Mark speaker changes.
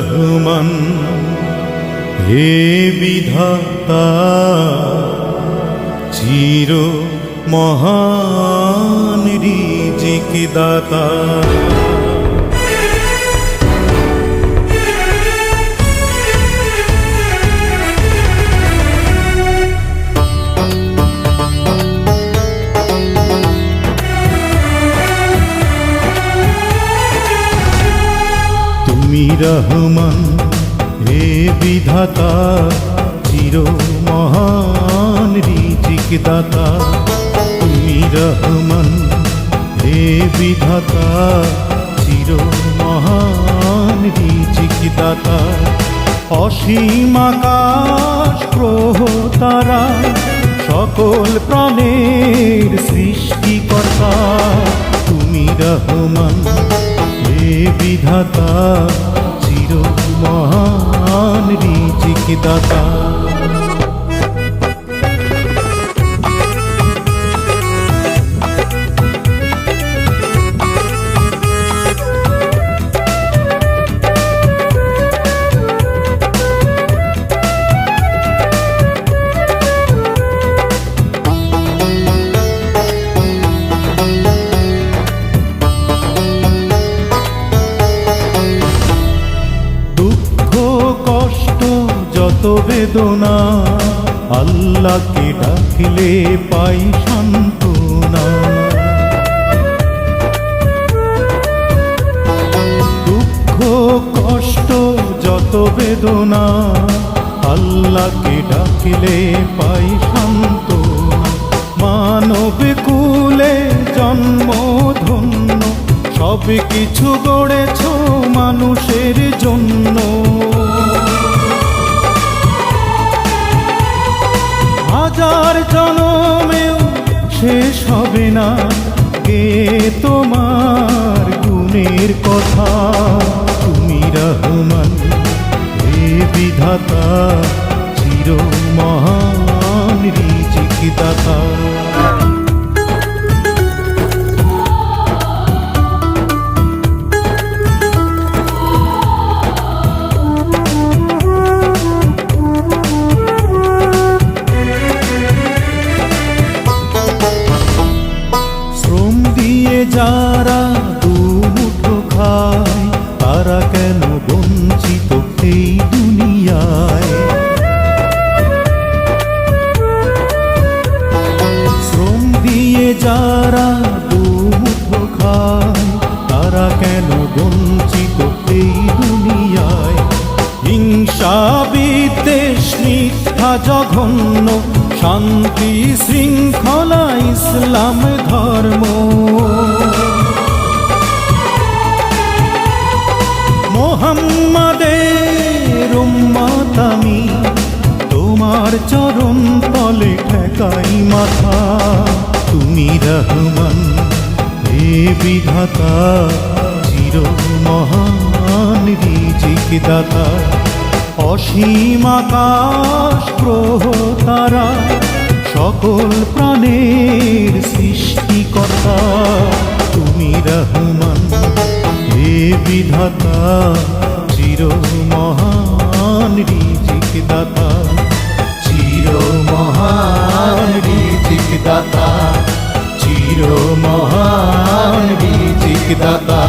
Speaker 1: রহমান হে বিধাতা চির মহান রিজিক দাতা। তুমি রহমান হে বিধাতা চির মহান রিজিক দাতা। তুমি রহমান হে বিধাতা চির মহান রিজিক দাতা। অসীম আকাশ গ্রহ তারা সকল প্রাণের সৃষ্টিকর্তা। তুমি রহমান হে বিধাতা চির মহান রিজিক দাতা। যত বেদনা আল্লাহকে ডাকলে পাই সান্ত্বনা। দুঃখ কষ্ট যত বেদনা আল্লাহকে ডাকলে পাই সান্ত্বনা। মানব কুলে জন্ম ধন্য সব কিছু গড়েছ মানুষের জন্য। হাজার জনমেও শেষ হবে না গে তোমার গুণের কথা। তুমি রহমান হে বিধাতা চির মহান রিজিক দাতা। যারা দুমুঠো খায় তারা কেন বঞ্চিত এই দুনিয়ায়। শ্রম দিয়ে যারা দুমুঠো খায় তারা কেন বঞ্চিত এই দুনিয়ায়। হিংসা বিদ্বেষ মিথ্যা জঘন্য শান্তি শৃঙ্খলা ইসলাম ধর্ম। মোহাম্মদের উম্মত আমি তোমার চরণ তলে ঠেকাই মাথা। তুমি রহমান হে বিধাতা চির মহান রিজিক দাতা। অসীম আকাশ গ্রহ তারা সকল প্রাণের সৃষ্টিকর্তা। তুমি রহমান হে বিধাতা চির মহান রিজিক দাতা। চির মহান রিজিক দাতা চির মহান রিজিক দাতা।